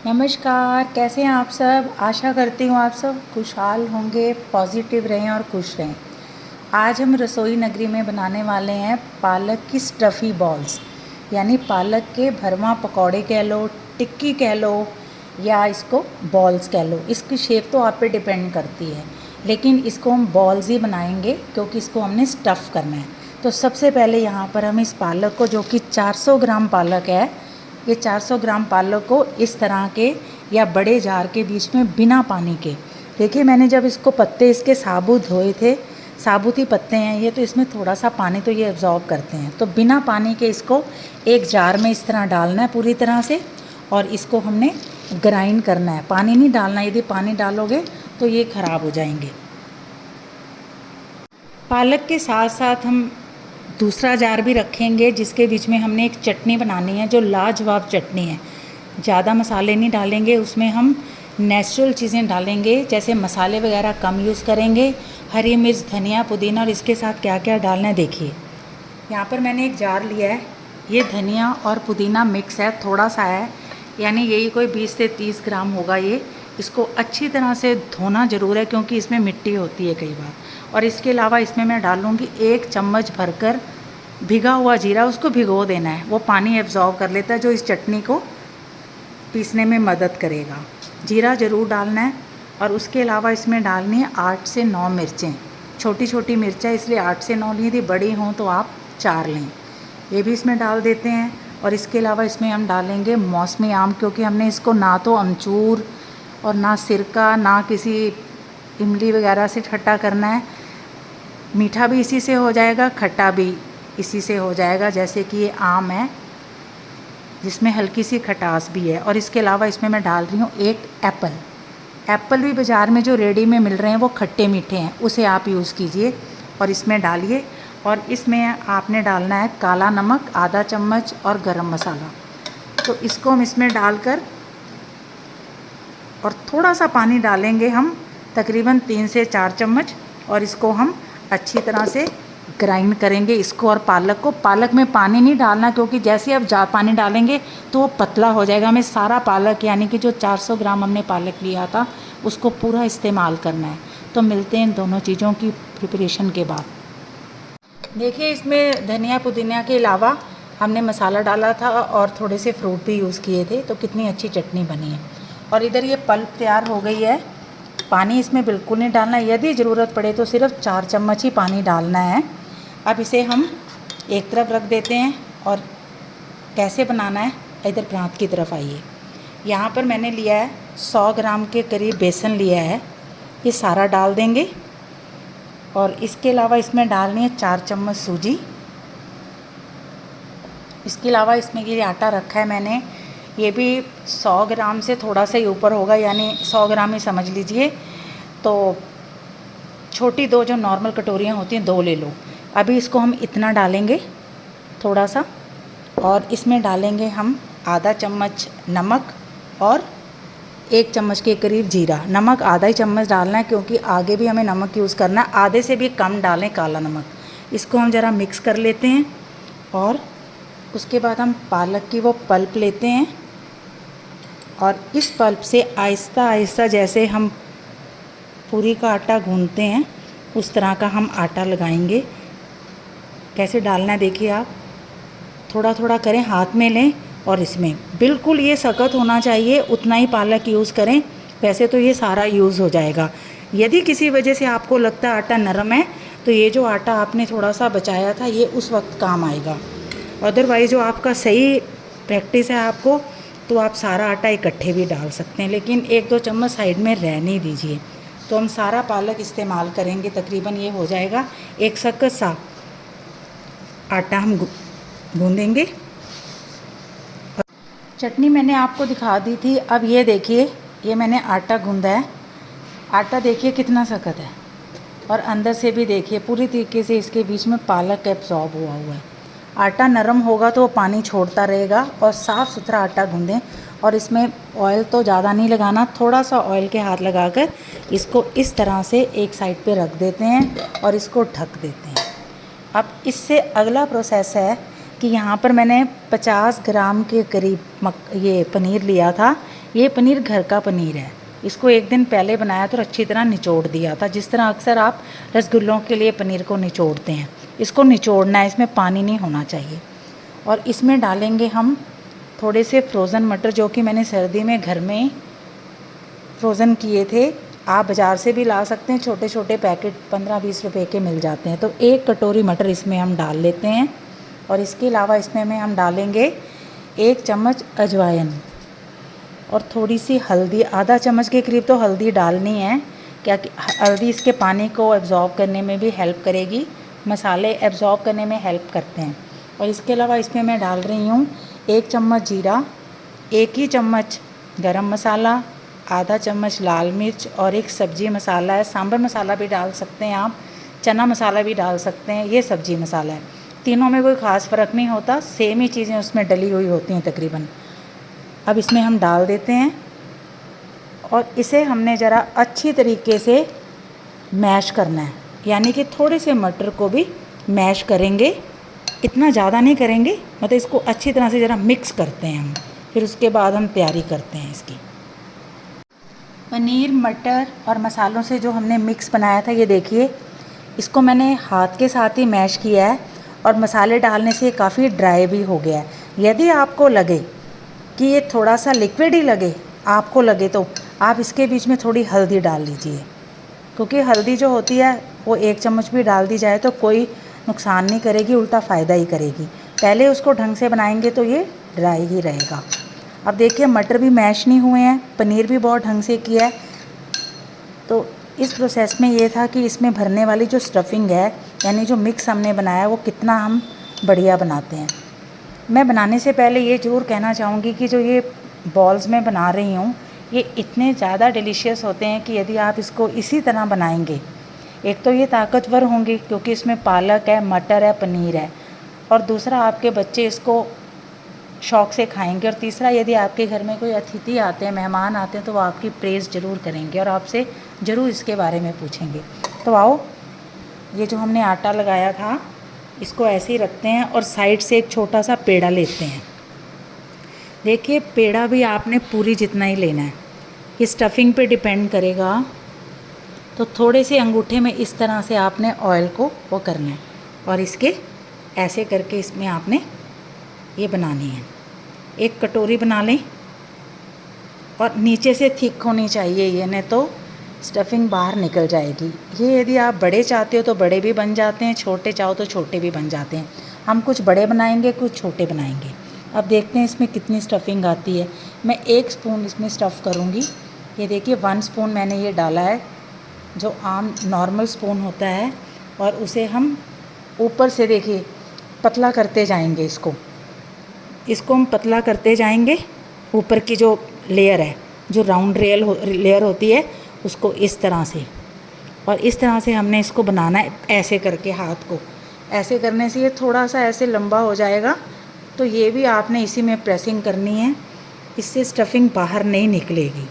नमस्कार, कैसे हैं आप सब। आशा करती हूँ आप सब खुशहाल होंगे, पॉजिटिव रहें और खुश रहें। आज हम रसोई नगरी में बनाने वाले हैं पालक की स्टफ़ी बॉल्स, यानी पालक के भरमा पकौड़े कह लो, टिक्की कह लो या इसको बॉल्स कह लो। इसकी शेप तो आप पे डिपेंड करती है, लेकिन इसको हम बॉल्स ही बनाएंगे क्योंकि इसको हमने स्टफ़ करना है। तो सबसे पहले यहाँ पर हम इस पालक को, जो कि 400 ग्राम पालक है, ये 400 ग्राम पालक को इस तरह के या बड़े जार के बीच में बिना पानी के, देखिए मैंने जब इसको पत्ते इसके साबुत धोए थे, साबुत ही पत्ते हैं ये, तो इसमें थोड़ा सा पानी तो ये एब्जॉर्ब करते हैं। तो बिना पानी के इसको एक जार में इस तरह डालना है पूरी तरह से, और इसको हमने ग्राइंड करना है। पानी नहीं डालना, यदि पानी डालोगे तो ये ख़राब हो जाएंगे। पालक के साथ साथ हम दूसरा जार भी रखेंगे जिसके बीच में हमने एक चटनी बनानी है जो लाजवाब चटनी है। ज़्यादा मसाले नहीं डालेंगे, उसमें हम नेचुरल चीज़ें डालेंगे, जैसे मसाले वगैरह कम यूज़ करेंगे। हरी मिर्च, धनिया, पुदीना, और इसके साथ क्या क्या डालना है देखिए। यहाँ पर मैंने एक जार लिया है, ये धनिया और पुदीना मिक्स है, थोड़ा सा है, यानी यही कोई 20 से 30 ग्राम होगा ये। इसको अच्छी तरह से धोना ज़रूर है क्योंकि इसमें मिट्टी होती है कई बार। और इसके अलावा इसमें मैं डालूँगी 1 चम्मच भरकर भिगा हुआ जीरा। उसको भिगो देना है, वो पानी एब्जॉर्ब कर लेता है जो इस चटनी को पीसने में मदद करेगा। जीरा ज़रूर डालना है। और उसके अलावा इसमें डालनी है 8 से 9 मिर्चें, छोटी छोटी मिर्चें, इसलिए 8 से 9 ली, यदि बड़ी हों तो आप 4 लें, ये भी इसमें डाल देते हैं। और इसके अलावा इसमें हम डालेंगे मौसमी आम, क्योंकि हमने इसको ना तो अमचूर और ना सिरका ना किसी इमली वगैरह से खट्टा करना है। मीठा भी इसी से हो जाएगा, खट्टा भी इसी से हो जाएगा, जैसे कि ये आम है जिसमें हल्की सी खटास भी है। और इसके अलावा इसमें मैं डाल रही हूँ एक एप्पल। एप्पल भी बाज़ार में जो रेडी में मिल रहे हैं वो खट्टे मीठे हैं, उसे आप यूज़ कीजिए और इसमें डालिए। और इसमें आपने डालना है काला नमक आधा चम्मच और गरम मसाला। तो इसको हम इसमें डालकर और थोड़ा सा पानी डालेंगे हम, तकरीबन 3 से 4 चम्मच, और इसको हम अच्छी तरह से ग्राइंड करेंगे इसको और पालक को। पालक में पानी नहीं डालना क्योंकि जैसे आप पानी डालेंगे तो वो पतला हो जाएगा। हमें सारा पालक, यानी कि जो 400 ग्राम हमने पालक लिया था, उसको पूरा इस्तेमाल करना है। तो मिलते हैं इन दोनों चीज़ों की प्रिपरेशन के बाद। देखिए इसमें धनिया पुदीना के अलावा हमने मसाला डाला था और थोड़े से फ्रूट भी यूज़ किए थे, तो कितनी अच्छी चटनी बनी है। और इधर ये पल्प तैयार हो गई है। पानी इसमें बिल्कुल नहीं डालना, यदि ज़रूरत पड़े तो सिर्फ 4 चम्मच ही पानी डालना है। अब इसे हम एक तरफ रख देते हैं। और कैसे बनाना है, इधर प्रांत की तरफ आइए। यहाँ पर मैंने लिया है 100 ग्राम के करीब बेसन लिया है, ये सारा डाल देंगे। और इसके अलावा इसमें डालनी है 4 चम्मच सूजी। इसके अलावा इसमें ये आटा रखा है मैंने, ये भी 100 ग्राम से थोड़ा सा ही ऊपर होगा, यानी 100 ग्राम ही समझ लीजिए। तो छोटी 2 जो नॉर्मल कटोरियाँ होती हैं 2 ले लो। अभी इसको हम इतना डालेंगे थोड़ा सा, और इसमें डालेंगे हम आधा चम्मच नमक और 1 चम्मच के करीब जीरा। नमक आधा ही चम्मच डालना है क्योंकि आगे भी हमें नमक यूज़ करना है, आधे से भी कम डालें काला नमक। इसको हम ज़रा मिक्स कर लेते हैं। और उसके बाद हम पालक की वो पल्प लेते हैं और इस पल्प से आहिस्ता आहिस्ता, जैसे हम पूरी का आटा गूंथते हैं उस तरह का हम आटा लगाएंगे। कैसे डालना है देखिए आप, थोड़ा थोड़ा करें, हाथ में लें और इसमें बिल्कुल ये सख्त होना चाहिए, उतना ही पालक यूज़ करें। वैसे तो ये सारा यूज़ हो जाएगा। यदि किसी वजह से आपको लगता है आटा नरम है, तो ये जो आटा आपने थोड़ा सा बचाया था ये उस वक्त काम आएगा। अदरवाइज़ जो आपका सही प्रैक्टिस है आपको, तो आप सारा आटा इकट्ठे भी डाल सकते हैं, लेकिन 1-2 चम्मच साइड में रहने दीजिए। तो हम सारा पालक इस्तेमाल करेंगे, तकरीबन ये हो जाएगा एक सख्त सा आटा हम गूंदेंगे। चटनी मैंने आपको दिखा दी थी। अब ये देखिए, ये मैंने आटा गूंदा है। आटा देखिए कितना सख्त है, और अंदर से भी देखिए पूरी तरीके से इसके बीच में पालक एब्जॉर्ब हुआ हुआ है। आटा नरम होगा तो वो पानी छोड़ता रहेगा। और साफ़ सुथरा आटा गूंदें, और इसमें ऑयल तो ज़्यादा नहीं लगाना, थोड़ा सा ऑयल के हाथ लगाकर इसको इस तरह से एक साइड पे रख देते हैं और इसको ढक देते हैं। अब इससे अगला प्रोसेस है कि यहाँ पर मैंने 50 ग्राम के करीब ये पनीर लिया था, ये पनीर घर का पनीर है। इसको एक दिन पहले बनाया तो अच्छी तरह निचोड़ दिया था, जिस तरह अक्सर आप रसगुल्लों के लिए पनीर को निचोड़ते हैं। इसको निचोड़ना है, इसमें पानी नहीं होना चाहिए। और इसमें डालेंगे हम थोड़े से फ्रोज़न मटर, जो कि मैंने सर्दी में घर में फ्रोज़न किए थे। आप बाज़ार से भी ला सकते हैं, छोटे छोटे पैकेट 15-20 रुपए के मिल जाते हैं। तो 1 कटोरी मटर इसमें हम डाल लेते हैं। और इसके अलावा इसमें हम डालेंगे 1 चम्मच अजवाइन और थोड़ी सी हल्दी, आधा चम्मच के करीब तो हल्दी डालनी है। क्या कि हल्दी इसके पानी को एब्ज़ॉर्ब करने में भी हेल्प करेगी, मसाले एब्ज़ॉर्ब करने में हेल्प करते हैं। और इसके अलावा इसमें मैं डाल रही हूँ 1 चम्मच जीरा, 1 ही चम्मच गरम मसाला, आधा चम्मच लाल मिर्च और 1 सब्ज़ी मसाला है। सांभर मसाला भी डाल सकते हैं आप, चना मसाला भी डाल सकते हैं। ये सब्ज़ी मसाला है। तीनों में कोई ख़ास फ़र्क नहीं होता, सेम ही चीज़ें उसमें डली हुई होती हैं तकरीबन। अब इसमें हम डाल देते हैं और इसे हमने ज़रा अच्छी तरीके से मैश करना है, यानी कि थोड़े से मटर को भी मैश करेंगे, इतना ज़्यादा नहीं करेंगे, मतलब इसको अच्छी तरह से ज़रा मिक्स करते हैं हम। फिर उसके बाद हम तैयारी करते हैं इसकी। पनीर, मटर और मसालों से जो हमने मिक्स बनाया था, ये देखिए, इसको मैंने हाथ के साथ ही मैश किया है और मसाले डालने से काफ़ी ड्राई भी हो गया है। यदि आपको लगे कि ये थोड़ा सा लिक्विड ही लगे, आपको लगे, तो आप इसके बीच में थोड़ी हल्दी डाल लीजिए, क्योंकि हल्दी जो होती है वो 1 चम्मच भी डाल दी जाए तो कोई नुकसान नहीं करेगी, उल्टा फ़ायदा ही करेगी। पहले उसको ढंग से बनाएंगे तो ये ड्राई ही रहेगा। अब देखिए, मटर भी मैश नहीं हुए हैं, पनीर भी बहुत ढंग से किया है। तो इस प्रोसेस में ये था कि इसमें भरने वाली जो स्टफिंग है, यानी जो मिक्स हमने बनाया, वो कितना हम बढ़िया बनाते हैं। मैं बनाने से पहले ये ज़रूर कहना चाहूँगी कि जो ये बॉल्स मैं बना रही हूँ, ये इतने ज़्यादा डिलीशियस होते हैं कि यदि आप इसको इसी तरह बनाएंगे, एक तो ये ताकतवर होंगी क्योंकि इसमें पालक है, मटर है, पनीर है, और दूसरा आपके बच्चे इसको शौक़ से खाएंगे, और तीसरा यदि आपके घर में कोई अतिथि आते हैं, मेहमान आते हैं, तो वो आपकी प्रेज़ ज़रूर करेंगे और आपसे ज़रूर इसके बारे में पूछेंगे। तो आओ, ये जो हमने आटा लगाया था इसको ऐसे ही रखते हैं और साइड से एक छोटा सा पेड़ा लेते हैं। देखिए, पेड़ा भी आपने पूरी जितना ही लेना है, ये स्टफिंग पे डिपेंड करेगा। तो थोड़े से अंगूठे में इस तरह से आपने ऑयल को वो करना है और इसके ऐसे करके इसमें आपने ये बनानी है। एक कटोरी बना लें और नीचे से थिक होनी चाहिए ये, नहीं तो स्टफिंग बाहर निकल जाएगी। ये यदि आप बड़े चाहते हो तो बड़े भी बन जाते हैं, छोटे चाहो तो छोटे भी बन जाते हैं। हम कुछ बड़े बनाएंगे, कुछ छोटे बनाएंगे। अब देखते हैं इसमें कितनी स्टफिंग आती है। मैं 1 स्पून इसमें स्टफ़ करूँगी। ये देखिए, 1 स्पून मैंने ये डाला है, जो आम नॉर्मल स्पून होता है, और उसे हम ऊपर से देखिए पतला करते जाएंगे। इसको हम पतला करते जाएंगे। ऊपर की जो लेयर है, जो राउंड लेयर होती है, उसको इस तरह से, और इस तरह से हमने इसको बनाना है, ऐसे करके हाथ को ऐसे करने से ये थोड़ा सा ऐसे लंबा हो जाएगा। तो ये भी आपने इसी में प्रेसिंग करनी है, इससे स्टफिंग बाहर नहीं निकलेगी।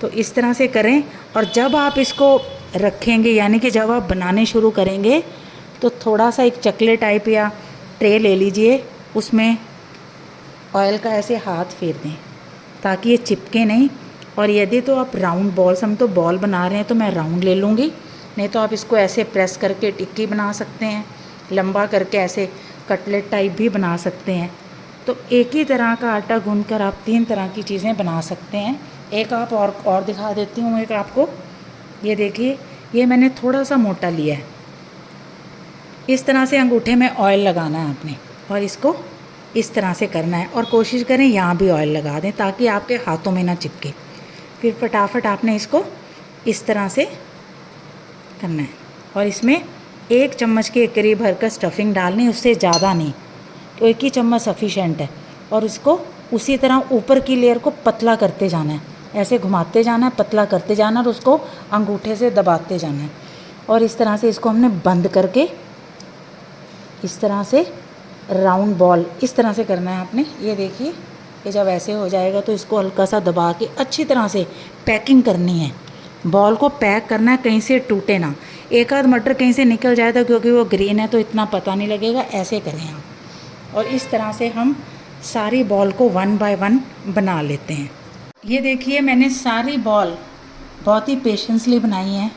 तो इस तरह से करें, और जब आप इसको रखेंगे, यानी कि जब आप बनाने शुरू करेंगे, तो थोड़ा सा एक चकले टाइप या ट्रे ले लीजिए, उसमें ऑयल का ऐसे हाथ फेर दें ताकि ये चिपके नहीं। और यदि तो आप राउंड बॉल्स, हम तो बॉल बना रहे हैं तो मैं राउंड ले लूँगी, नहीं तो आप इसको ऐसे प्रेस करके टिक्की बना सकते हैं, लंबा करके ऐसे कटलेट टाइप भी बना सकते हैं। तो एक ही तरह का आटा गूंथकर आप 3 तरह की चीज़ें बना सकते हैं। एक आप और दिखा देती हूँ एक आपको। ये देखिए, ये मैंने थोड़ा सा मोटा लिया है। इस तरह से अंगूठे में ऑयल लगाना है आपने और इसको इस तरह से करना है, और कोशिश करें यहाँ भी ऑयल लगा दें ताकि आपके हाथों में ना चिपके। फिर फटाफट आपने इसको इस तरह से करना है, और इसमें 1 चम्मच के करीब भरकर स्टफिंग डालनी, उससे ज़्यादा नहीं, तो 1 ही चम्मच सफिशेंट है। और उसको उसी तरह ऊपर की लेयर को पतला करते जाना है, ऐसे घुमाते जाना है, पतला करते जाना, और उसको अंगूठे से दबाते जाना है। और इस तरह से इसको हमने बंद करके इस तरह से राउंड बॉल इस तरह से करना है आपने। ये देखिए, ये जब ऐसे हो जाएगा तो इसको हल्का सा दबा के अच्छी तरह से पैकिंग करनी है। बॉल को पैक करना है, कहीं से टूटे ना। एक आध मटर कहीं से निकल जाए तो, क्योंकि वो ग्रीन है तो इतना पता नहीं लगेगा, ऐसे करें आप। और इस तरह से हम सारी बॉल को 1 बाय 1 बना लेते हैं। ये देखिए मैंने सारी बॉल बहुत ही पेशेंसली बनाई हैं।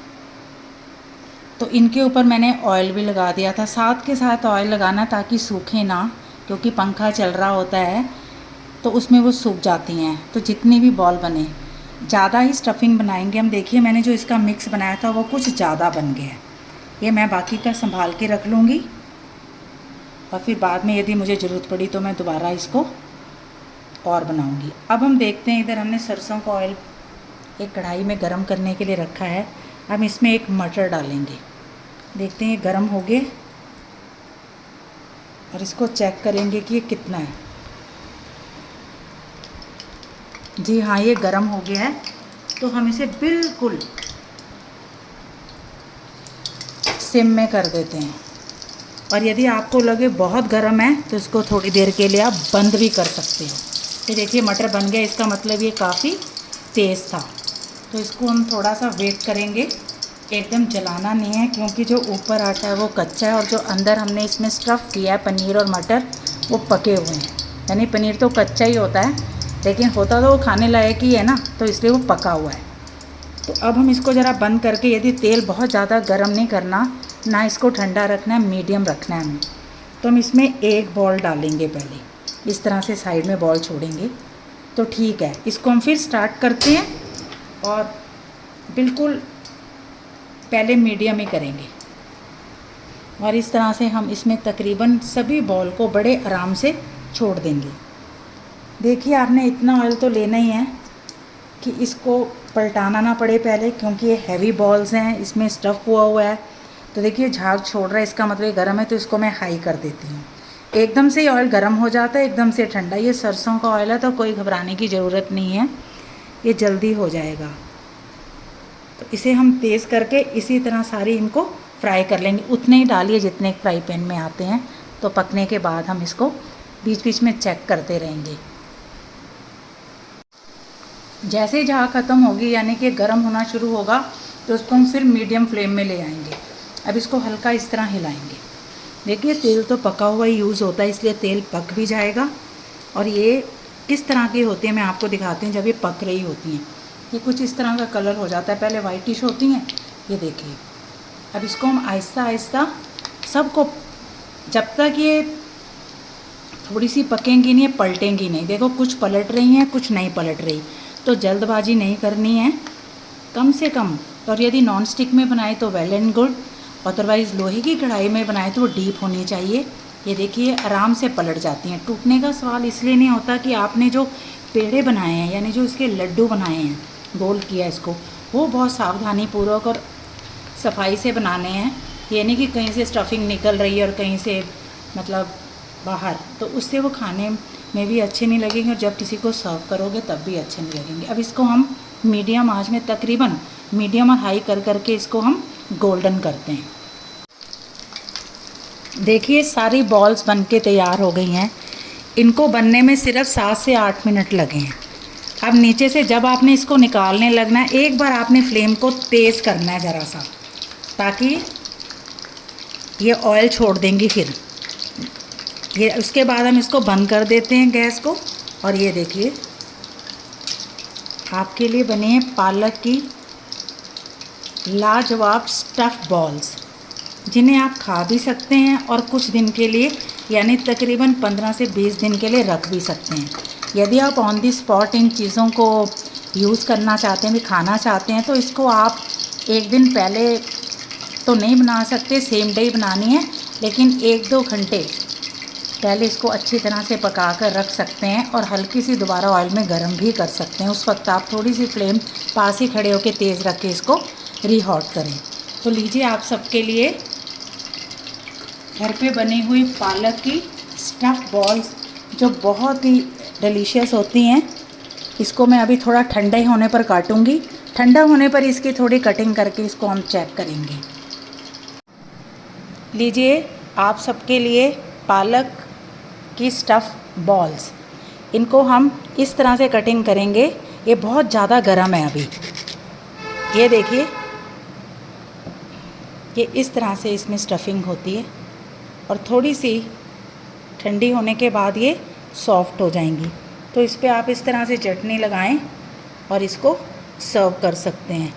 तो इनके ऊपर मैंने ऑयल भी लगा दिया था, साथ के साथ ऑयल लगाना ताकि सूखे ना, क्योंकि पंखा चल रहा होता है तो उसमें वो सूख जाती हैं। तो जितनी भी बॉल बने, ज़्यादा ही स्टफिंग बनाएंगे हम। देखिए मैंने जो इसका मिक्स बनाया था वो कुछ ज़्यादा बन गया है। ये मैं बाकी का संभाल के रख लूँगी और फिर बाद में यदि मुझे ज़रूरत पड़ी तो मैं दोबारा इसको और बनाऊँगी। अब हम देखते हैं, इधर हमने सरसों का ऑयल एक कढ़ाई में गरम करने के लिए रखा है। अब इसमें एक मटर डालेंगे। देखते हैं ये गरम हो गए और इसको चेक करेंगे कि ये कितना है। जी हाँ, ये गरम हो गया है। तो हम इसे बिल्कुल सिम में कर देते हैं। और यदि आपको लगे बहुत गर्म है तो इसको थोड़ी देर के लिए आप बंद भी कर सकते हो। ये देखिए मटर बन गया, इसका मतलब ये काफ़ी तेज़ था। तो इसको हम थोड़ा सा वेट करेंगे, एकदम जलाना नहीं है क्योंकि जो ऊपर आटा है वो कच्चा है और जो अंदर हमने इसमें स्टफ़ किया है पनीर और मटर वो पके हुए हैं। यानी पनीर तो कच्चा ही होता है लेकिन होता तो वो खाने लायक ही है ना, तो इसलिए वो पका हुआ है। तो अब हम इसको ज़रा बंद करके, यदि तेल बहुत ज़्यादा गर्म नहीं करना, ना इसको ठंडा रखना है, मीडियम रखना है हमें। तो हम इसमें एक बॉल डालेंगे, पहले इस तरह से साइड में बॉल छोड़ेंगे तो ठीक है। इसको हम फिर स्टार्ट करते हैं और बिल्कुल पहले मीडियम ही करेंगे और इस तरह से हम इसमें तकरीबन सभी बॉल को बड़े आराम से छोड़ देंगे। देखिए आपने इतना ऑयल तो लेना ही है कि इसको पलटाना ना पड़े पहले, क्योंकि ये हैवी बॉल्स हैं, इसमें स्टफ़ हुआ है। तो देखिए झाग छोड़ रहा है, इसका मतलब ये गर्म है। तो इसको मैं हाई कर देती हूँ। एकदम से ऑयल गर्म हो जाता है, एकदम से ठंडा। ये सरसों का ऑयल है तो कोई घबराने की ज़रूरत नहीं है, ये जल्दी हो जाएगा। तो इसे हम तेज़ करके इसी तरह सारी इनको फ्राई कर लेंगे। उतने ही डालिए जितने फ्राई पैन में आते हैं। तो पकने के बाद हम इसको बीच बीच में चेक करते रहेंगे। जैसे ही झाग ख़त्म होगी, यानी कि गर्म होना शुरू होगा, तो उसको हम फिर मीडियम फ्लेम में ले आएंगे। अब इसको हल्का इस तरह हिलाएंगे। देखिए तेल तो पका हुआ ही यूज़ होता है, इसलिए तेल पक भी जाएगा। और ये किस तरह की होती है मैं आपको दिखाती हूँ जब ये पक रही होती हैं। ये कुछ इस तरह का कलर हो जाता है, पहले वाइटिश होती हैं, ये देखिए। अब इसको हम आहिस्ता आहिस्ता सबको, जब तक ये थोड़ी सी पकेंगी नहीं, पलटेंगी नहीं। देखो कुछ पलट रही हैं, कुछ नहीं पलट रही। तो जल्दबाजी नहीं करनी है, कम से कम। और यदि नॉन स्टिक में बनाए तो वेल एंड गुड, अदरवाइज़ लोहे की कढ़ाई में बनाए तो वो डीप होनी चाहिए। ये देखिए आराम से पलट जाती हैं। टूटने का सवाल इसलिए नहीं होता कि आपने जो पेड़े बनाए हैं, यानी जो इसके लड्डू बनाए हैं, गोल किया इसको, वो बहुत सावधानी पूर्वक और सफाई से बनाने हैं। ये नहीं कि कहीं से स्टफिंग निकल रही है और कहीं से मतलब बाहर, तो उससे वो खाने में भी अच्छे नहीं लगेंगे और जब किसी को सर्व करोगे तब भी अच्छे नहीं लगेंगे। अब इसको हम मीडियम आंच में, तकरीबन मीडियम और हाई कर करके इसको हम गोल्डन करते हैं। देखिए सारी बॉल्स बनके तैयार हो गई हैं। इनको बनने में सिर्फ 7 से 8 मिनट लगे हैं। अब नीचे से जब आपने इसको निकालने लगना है, एक बार आपने फ्लेम को तेज़ करना है ज़रा सा, ताकि ये ऑयल छोड़ देंगी। फिर ये उसके बाद हम इसको बंद कर देते हैं गैस को। और ये देखिए आपके लिए बने हैं पालक की लाजवाब स्टफ़ बॉल्स, जिन्हें आप खा भी सकते हैं और कुछ दिन के लिए, यानी तकरीबन 15 से 20 दिन के लिए रख भी सकते हैं। यदि आप ऑन दी स्पॉट इन चीज़ों को यूज़ करना चाहते हैं, भी खाना चाहते हैं, तो इसको आप एक दिन पहले तो नहीं बना सकते, सेम डे ही बनानी है, लेकिन 1-2 घंटे पहले इसको अच्छी तरह से पका कर रख सकते हैं और हल्की सी दोबारा ऑयल में गर्म भी कर सकते हैं। उस वक्त आप थोड़ी सी फ्लेम पास ही खड़े होकर तेज़ रख के इसको रीहॉट करें। तो लीजिए आप सबके लिए घर पे बनी हुई पालक की स्टफ़ बॉल्स, जो बहुत ही डिलीशियस होती हैं। इसको मैं अभी थोड़ा ठंडे होने पर काटूंगी। ठंडा होने पर इसकी थोड़ी कटिंग करके इसको हम चेक करेंगे। लीजिए आप सबके लिए पालक की स्टफ़ बॉल्स। इनको हम इस तरह से कटिंग करेंगे। ये बहुत ज़्यादा गर्म है अभी, ये देखिए, ये इस तरह से इसमें स्टफिंग होती है और थोड़ी सी ठंडी होने के बाद ये सॉफ्ट हो जाएंगी। तो इस पर आप इस तरह से चटनी लगाएं और इसको सर्व कर सकते हैं।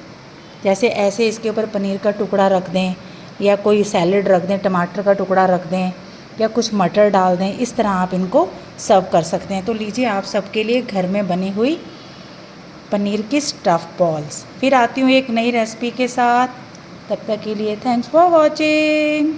जैसे ऐसे इसके ऊपर पनीर का टुकड़ा रख दें या कोई सैलेड रख दें, टमाटर का टुकड़ा रख दें या कुछ मटर डाल दें, इस तरह आप इनको सर्व कर सकते हैं। तो लीजिए आप सबके लिए घर में बनी हुई पनीर की स्टफ़ बॉल्स। फिर आती हूँ एक नई रेसिपी के साथ, तब तक के लिए थैंक्स फॉर वॉचिंग।